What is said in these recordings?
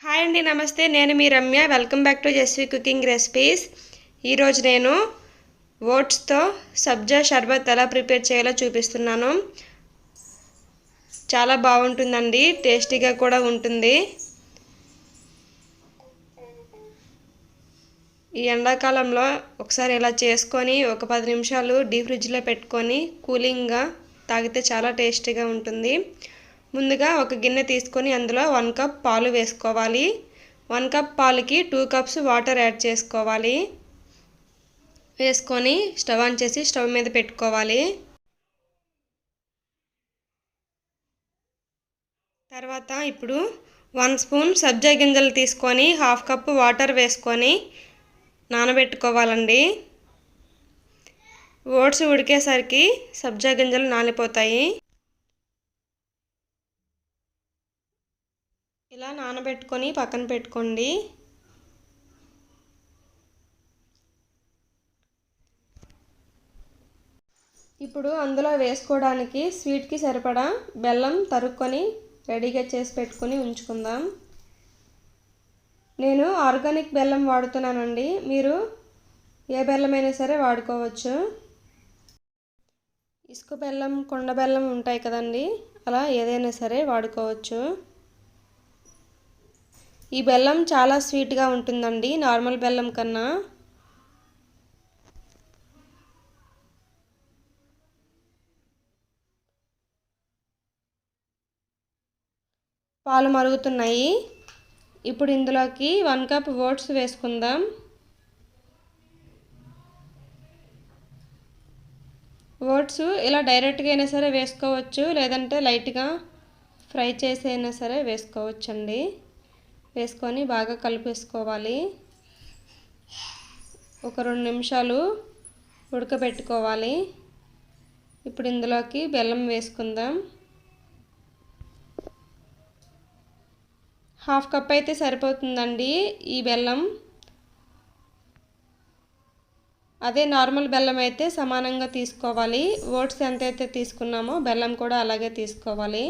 Hi అండి, నమస్తే. నేను మీ రమ్య. వెల్కమ్ బ్యాక్ టు జెస్వి కుకింగ్ రెసిపీస్. ఈరోజు నేను ఓట్స్తో సబ్జా షర్బత్ ఎలా ప్రిపేర్ చేయాలో చూపిస్తున్నాను. చాలా బాగుంటుందండి, టేస్టీగా కూడా ఉంటుంది. ఈ ఎండాకాలంలో ఒకసారి ఇలా చేసుకొని ఒక 10 నిమిషాలు డీప్ ఫ్రిడ్జ్లో పెట్టుకొని కూలింగ్గా తాగితే చాలా టేస్టీగా ఉంటుంది. ముందుగా ఒక గిన్నె తీసుకొని అందులో 1 కప్ పాలు వేసుకోవాలి. 1 కప్ పాలకి 2 కప్స్ వాటర్ యాడ్ చేసుకోవాలి. వేసుకొని స్టవ్ ఆన్ చేసి స్టవ్ మీద పెట్టుకోవాలి. తర్వాత ఇప్పుడు 1 స్పూన్ సబ్జా గింజలు తీసుకొని 1/2 కప్ వాటర్ వేసుకొని నానబెట్టుకోవాలండి. ఓట్స్ ఉడికేసరికి సబ్జా గింజలు నానిపోతాయి. ఇలా నానబెట్టుకొని పక్కన పెట్టుకోండి. ఇప్పుడు అందులో వేసుకోవడానికి స్వీట్కి సరిపడా బెల్లం తరుక్కొని రెడీగా చేసి పెట్టుకొని ఉంచుకుందాం. నేను ఆర్గానిక్ బెల్లం వాడుతున్నానండి. మీరు ఏ బెల్లమైనా సరే వాడుకోవచ్చు. ఇసుక బెల్లం, కొండ బెల్లం ఉంటాయి కదండి, అలా ఏదైనా సరే వాడుకోవచ్చు. ఈ బెల్లం చాలా స్వీట్గా ఉంటుందండి నార్మల్ బెల్లం కన్నా. పాలు మరుగుతున్నాయి. ఇప్పుడు ఇందులోకి 1 కప్ ఓట్స్ వేసుకుందాం. ఓట్స్ ఇలా డైరెక్ట్గా అయినా సరే వేసుకోవచ్చు, లేదంటే లైట్గా ఫ్రై చేసి అయినా సరే వేసుకోవచ్చండి. వేసుకొని బాగా కలిపేసుకోవాలి. ఒక 2 నిమిషాలు ఉడకబెట్టుకోవాలి. ఇప్పుడు ఇందులోకి బెల్లం వేసుకుందాం. 1/2 కప్ అయితే సరిపోతుందండి ఈ బెల్లం. అదే నార్మల్ బెల్లం అయితే సమానంగా తీసుకోవాలి. ఓట్స్ ఎంతైతే తీసుకున్నామో బెల్లం కూడా అలాగే తీసుకోవాలి.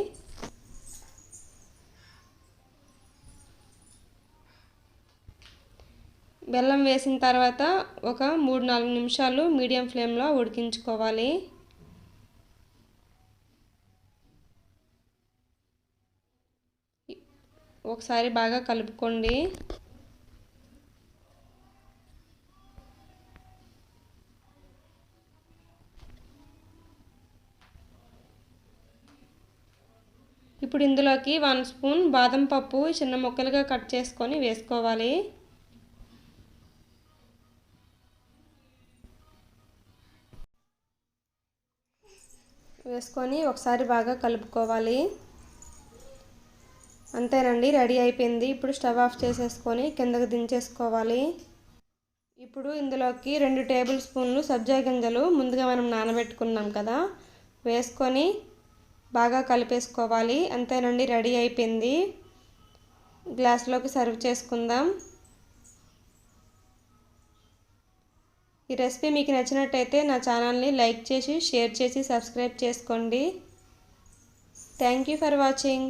బెల్లం వేసిన తర్వాత ఒక 3-4 నిమిషాలు మీడియం ఫ్లేమ్లో ఉడికించుకోవాలి. ఒకసారి బాగా కలుపుకోండి. ఇప్పుడు ఇందులోకి 1 స్పూన్ బాదం పప్పు చిన్న ముక్కలుగా కట్ చేసుకొని వేసుకోవాలి. వేసుకొని ఒకసారి బాగా కలుపుకోవాలి. అంతేనండి, రెడీ అయిపోయింది. ఇప్పుడు స్టవ్ ఆఫ్ చేసేసుకొని కిందకు దించేసుకోవాలి. ఇప్పుడు ఇందులోకి 2 టేబుల్ స్పూన్లు సబ్జా గింజలు ముందుగా మనం నానబెట్టుకున్నాం కదా, వేసుకొని బాగా కలిపేసుకోవాలి. అంతేనండి, రెడీ అయిపోయింది. గ్లాస్లోకి సర్వ్ చేసుకుందాం. ఈ రెసిపీ మీకు నచ్చినట్టయితే నా ఛానల్ని లైక్ చేసి, షేర్ చేసి, సబ్స్క్రైబ్ చేసుకోండి. Thank you for watching.